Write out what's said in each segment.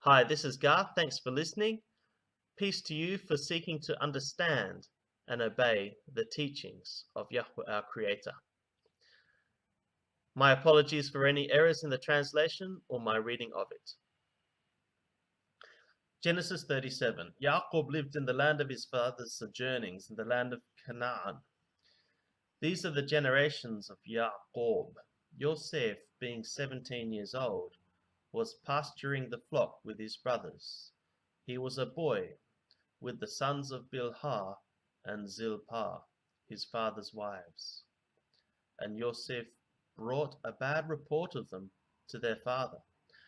Hi, this is Garth. Thanks for listening. Peace to you for seeking to understand and obey the teachings of Yahweh, our Creator. My apologies for any errors in the translation or my reading of it. Genesis 37. Jacob lived in the land of his father's sojournings, in the land of Canaan. These are the generations of Jacob. Yosef, being 17 years old, was pasturing the flock with his brothers. He was a boy with the sons of Bilhah and Zilpah, his father's wives. And Yosef brought a bad report of them to their father.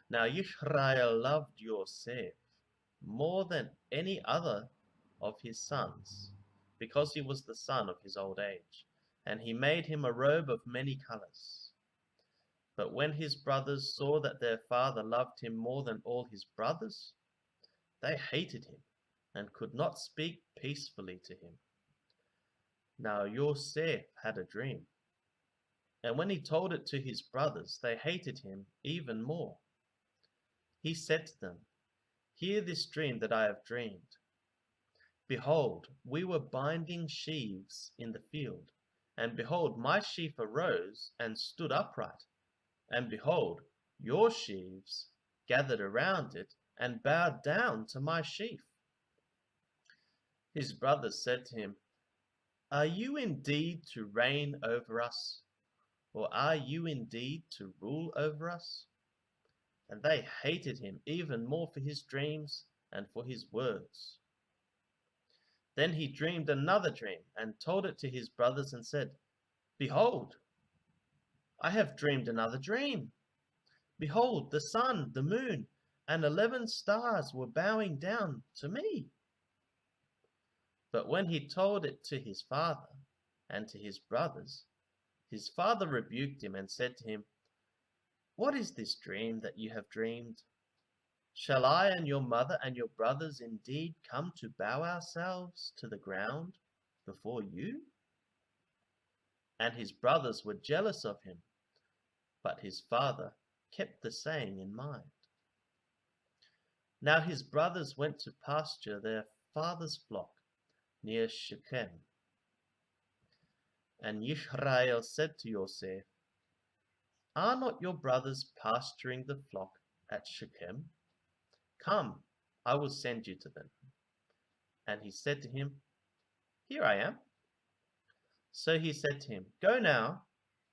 Now Yisrael loved Yosef more than any other of his sons, because he was the son of his old age, and he made him a robe of many colors. But when his brothers saw that their father loved him more than all his brothers, they hated him and could not speak peacefully to him. Now Yosef had a dream, and when he told it to his brothers, they hated him even more. He said to them, "Hear this dream that I have dreamed. Behold, we were binding sheaves in the field, and behold, my sheaf arose and stood upright, and behold, your sheaves gathered around it and bowed down to my sheaf." His brothers said to him, "Are you indeed to reign over us? Or are you indeed to rule over us?" And they hated him even more for his dreams and for his words. Then he dreamed another dream and told it to his brothers and said, "Behold, I have dreamed another dream. Behold, the sun, the moon, and 11 stars were bowing down to me." But when he told it to his father and to his brothers, his father rebuked him and said to him, "What is this dream that you have dreamed? Shall I and your mother and your brothers indeed come to bow ourselves to the ground before you?" And his brothers were jealous of him, but his father kept the saying in mind. Now his brothers went to pasture their father's flock near Shechem. And Yisrael said to Yosef, "Are not your brothers pasturing the flock at Shechem? Come, I will send you to them." And he said to him, "Here I am." So he said to him, "Go now,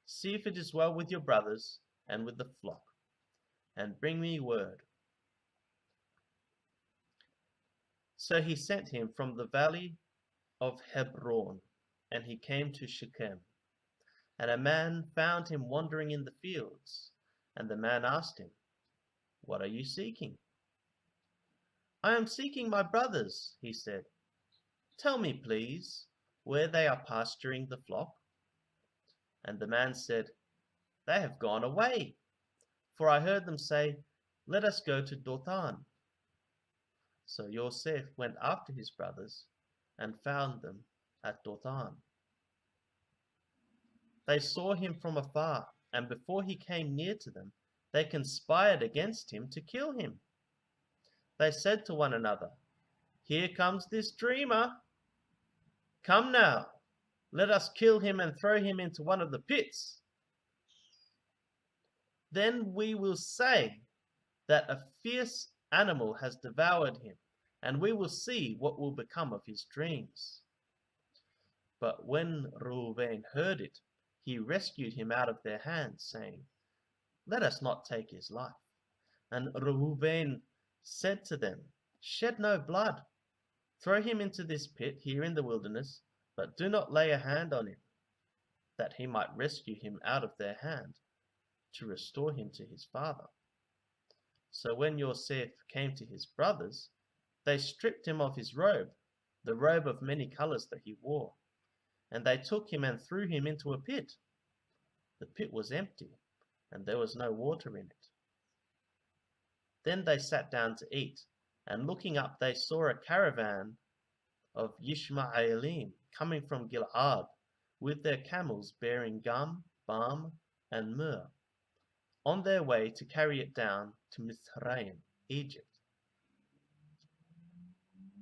see if it is well with your brothers and with the flock, and bring me word." So he sent him from the valley of Hebron, and he came to Shechem. And a man found him wandering in the fields, and the man asked him, "What are you seeking?" "I am seeking my brothers," he said. "Tell me, please, where they are pasturing the flock." And the man said, "They have gone away, for I heard them say, 'Let us go to Dothan.'" So Yosef went after his brothers and found them at Dothan. They saw him from afar, and before he came near to them, they conspired against him to kill him. They said to one another, "Here comes this dreamer. Come now, let us kill him and throw him into one of the pits. Then we will say that a fierce animal has devoured him, and we will see what will become of his dreams." But when Reuben heard it, he rescued him out of their hands, saying, "Let us not take his life." And Reuben said to them, "Shed no blood. Throw him into this pit here in the wilderness, but do not lay a hand on him, that he might rescue him out of their hand, to restore him to his father." So when Yosef came to his brothers, they stripped him of his robe, the robe of many colors that he wore, and they took him and threw him into a pit. The pit was empty, and there was no water in it. Then they sat down to eat, and looking up they saw a caravan of Yishmaelim coming from Gilead, with their camels bearing gum, balm, and myrrh, on their way to carry it down to Mizraim, Egypt.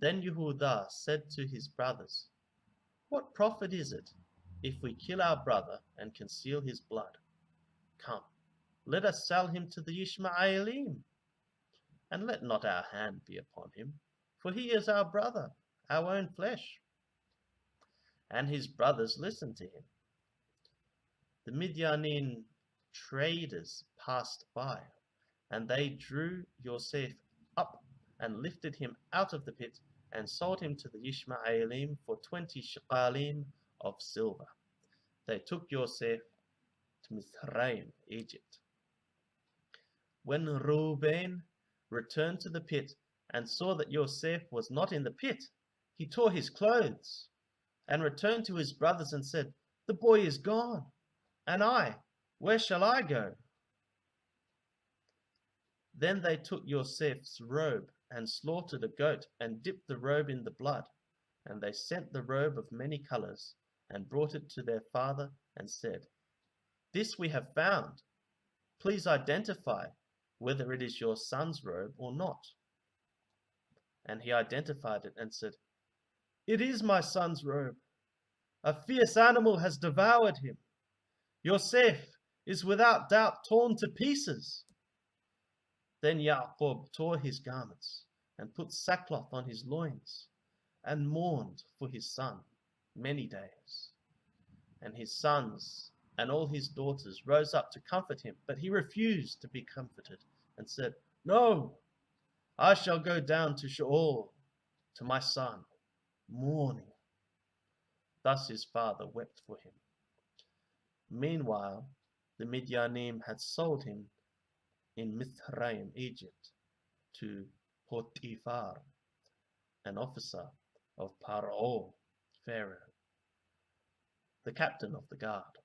Then Yehudah said to his brothers, "What profit is it if we kill our brother and conceal his blood? Come, let us sell him to the Ishmaelim, and let not our hand be upon him, for he is our brother, our own flesh." And his brothers listened to him. The Midianite traders passed by, and they drew Yosef up and lifted him out of the pit and sold him to the Ishmaelim for 20 shekalim of silver. They took Yosef to Mizraim, Egypt. When Reuben returned to the pit and saw that Yosef was not in the pit, he tore his clothes and returned to his brothers and said, "The boy is gone, and where shall I go?" Then they took Yosef's robe and slaughtered a goat and dipped the robe in the blood. And they sent the robe of many colors and brought it to their father and said, "This we have found. Please identify whether it is your son's robe or not." And he identified it and said, "It is my son's robe. A fierce animal has devoured him. Yosef is without doubt torn to pieces." Then Yaakov tore his garments and put sackcloth on his loins and mourned for his son many days. And his sons and all his daughters rose up to comfort him, but he refused to be comforted and said, "No, I shall go down to Sheol to my son, mourning." Thus his father wept for him. Meanwhile, the Midianim had sold him in Mizraim, Egypt, to Potiphar, an officer of Paro, Pharaoh, the captain of the guard.